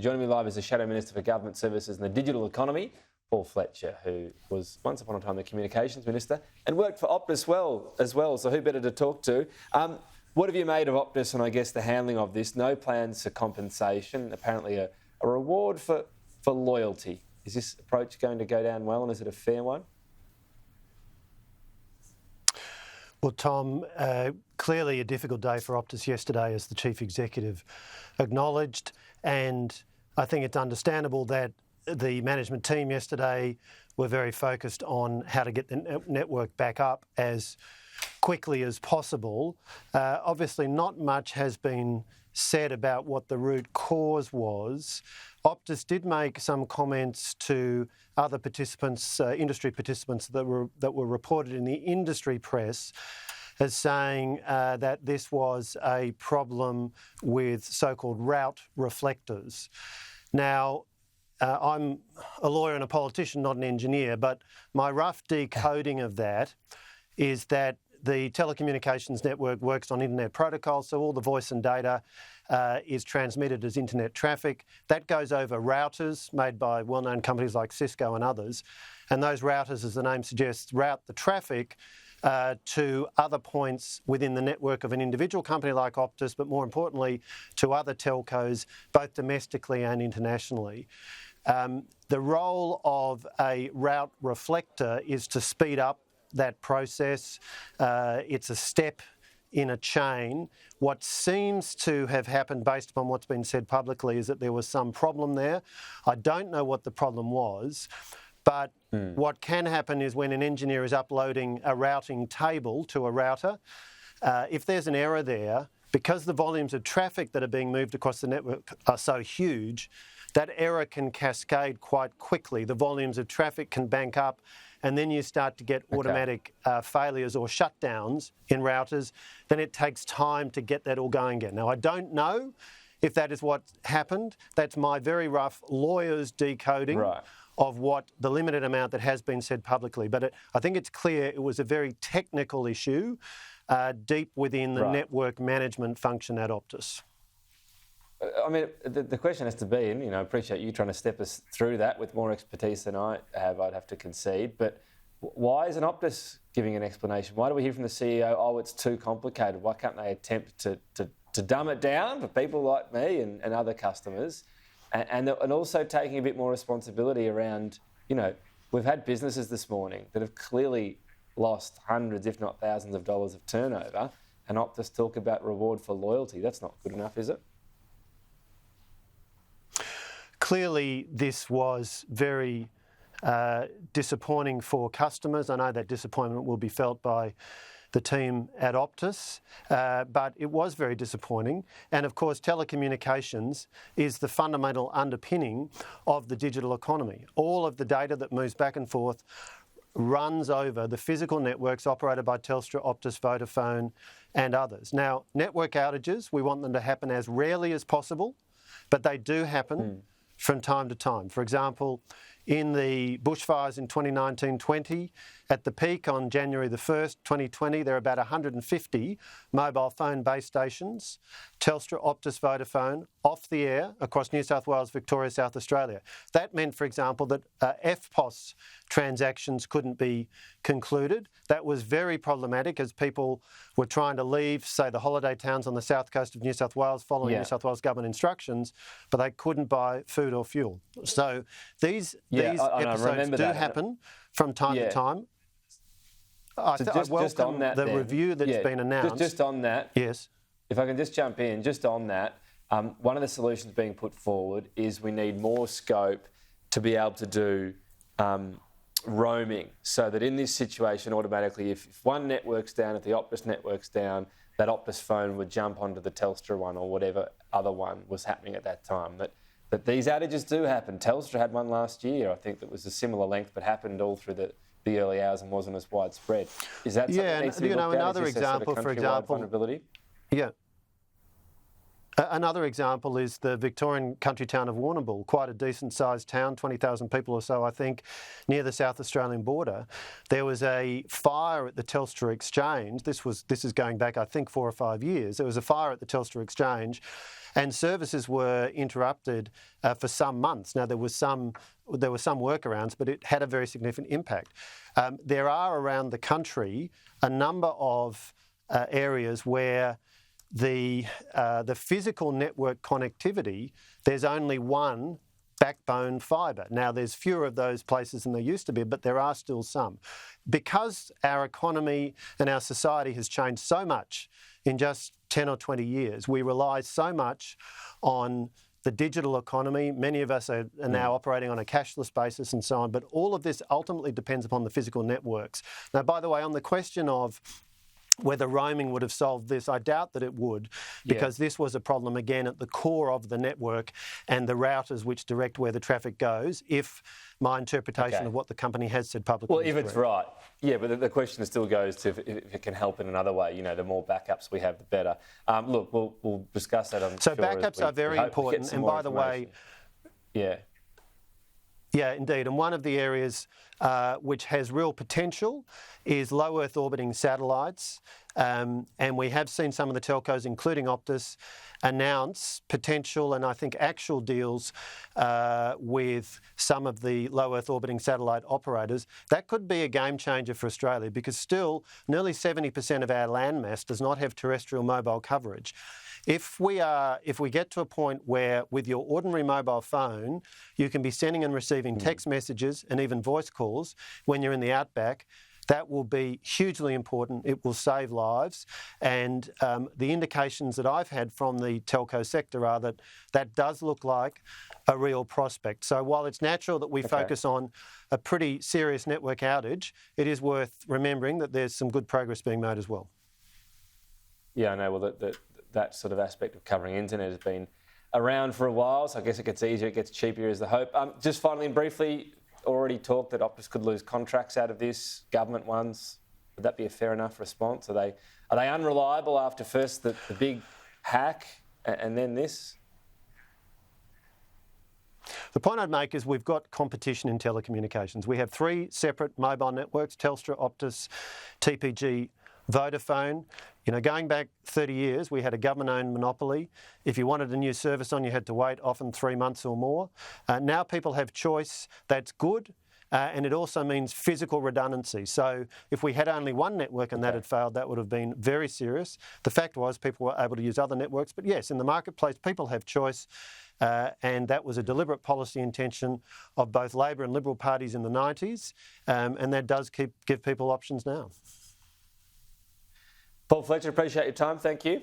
Joining me live is the Shadow Minister for Government Services and the Digital Economy, Paul Fletcher, who was once upon a time the Communications Minister and worked for Optus as well, so who better to talk to? What have you made of Optus and I guess the handling of this? No plans for compensation, apparently a reward for loyalty. Is this approach going to go down well and is it a fair one? Well, Tom, clearly a difficult day for Optus yesterday, as the Chief Executive acknowledged, and I think it's understandable that the management team yesterday were very focused on how to get the network back up as quickly as possible. Obviously, not much has been said about what the root cause was. Optus did make some comments to other participants, industry participants that were reported in the industry press as saying that this was a problem with so-called route reflectors. Now, I'm a lawyer and a politician, not an engineer, but my rough decoding of that is that the telecommunications network works on internet protocol, so all the voice and data is transmitted as internet traffic. That goes over routers made by well-known companies like Cisco and others. And those routers, as the name suggests, route the traffic to other points within the network of an individual company like Optus, but more importantly, to other telcos, both domestically and internationally. The role of a route reflector is to speed up that process. It's a step in a chain. What seems to have happened based upon what's been said publicly is that there was some problem there. I don't know what the problem was, but what can happen is when an engineer is uploading a routing table to a router, if there's an error there, because the volumes of traffic that are being moved across the network are so huge, that error can cascade quite quickly. The volumes of traffic can bank up, and then you start to get automatic failures or shutdowns in routers. Then it takes time to get that all going again. Now, I don't know if that is what happened. That's my very rough lawyer's decoding of what the limited amount that has been said publicly. But I think it's clear it was a very technical issue deep within the network management function at Optus. I mean, the question has to be, and I appreciate you trying to step us through that with more expertise than I have, I'd have to concede, but why isn't Optus giving an explanation? Why do we hear from the CEO, oh, it's too complicated? Why can't they attempt to dumb it down for people like me and other customers? And also taking a bit more responsibility around, we've had businesses this morning that have clearly lost hundreds, if not thousands of dollars of turnover, and Optus talk about reward for loyalty. That's not good enough, is it? Clearly, this was very disappointing for customers. I know that disappointment will be felt by the team at Optus, but it was very disappointing. And of course, telecommunications is the fundamental underpinning of the digital economy. All of the data that moves back and forth runs over the physical networks operated by Telstra, Optus, Vodafone and others. Now, network outages, we want them to happen as rarely as possible, but they do happen from time to time. For example, in the bushfires in 2019-20, at the peak on January the 1st, 2020, there are about 150 mobile phone base stations, Telstra, Optus, Vodafone, off the air across New South Wales, Victoria, South Australia. That meant, for example, that FPOS transactions couldn't be concluded. That was very problematic as people were trying to leave, say, the holiday towns on the south coast of New South Wales following New South Wales government instructions, but they couldn't buy food or fuel. So these episodes do happen from time to time. I welcome the review that's been announced. Just on that, yes. If I can just jump in, just on that, one of the solutions being put forward is we need more scope to be able to do roaming, so that in this situation, automatically, if one network's down, if the Optus network's down, that Optus phone would jump onto the Telstra one or whatever other one was happening at that time. That these outages do happen. Telstra had one last year, I think, that was a similar length, but happened all through the early hours and wasn't as widespread. Is that something that needs to be looked at? Another example, for example, vulnerability? Yeah. Another example is the Victorian country town of Warrnambool, quite a decent sized town, 20,000 people or so, I think, near the South Australian border. There was a fire at the Telstra Exchange. This is going back, I think, 4 or 5 years. There was a fire at the Telstra Exchange and services were interrupted for some months. Now, there were some workarounds, but it had a very significant impact. There are around the country a number of areas where the physical network connectivity, there's only one backbone fibre. Now, there's fewer of those places than there used to be, but there are still some. Because our economy and our society has changed so much in just 10 or 20 years, we rely so much on the digital economy. Many of us are now operating on a cashless basis and so on, but all of this ultimately depends upon the physical networks. Now, by the way, on the question of whether roaming would have solved this, I doubt that it would, because this was a problem, again, at the core of the network and the routers which direct where the traffic goes, if my interpretation of what the company has said publicly Well, if it's right. Yeah, but the question still goes to if it can help in another way. You know, the more backups we have, the better. Look, we'll discuss that, I'm sure. So backups are very important. And by the way... Yeah, indeed. And one of the areas which has real potential is low Earth orbiting satellites. And we have seen some of the telcos, including Optus, announce potential and I think actual deals with some of the low Earth orbiting satellite operators. That could be a game changer for Australia because still nearly 70% of our landmass does not have terrestrial mobile coverage. If we get to a point where with your ordinary mobile phone, you can be sending and receiving text messages and even voice calls when you're in the outback, that will be hugely important. It will save lives. And the indications that I've had from the telco sector are that that does look like a real prospect. So while it's natural that we focus on a pretty serious network outage, it is worth remembering that there's some good progress being made as well. Yeah, I know. Well, that sort of aspect of covering internet has been around for a while, so I guess it gets easier, it gets cheaper is the hope. Just finally and briefly, already talked that Optus could lose contracts out of this, government ones. Would that be a fair enough response? Are they unreliable after first the big hack and then this? The point I'd make is we've got competition in telecommunications. We have 3 separate mobile networks, Telstra, Optus, TPG, Vodafone. You know, going back 30 years, we had a government-owned monopoly. If you wanted a new service on, you had to wait often 3 months or more. Now people have choice. That's good. And it also means physical redundancy. So if we had only one network and that had failed, that would have been very serious. The fact was people were able to use other networks. But yes, in the marketplace, people have choice. And that was a deliberate policy intention of both Labor and Liberal parties in the 90s. And that does give people options now. Paul Fletcher, appreciate your time. Thank you.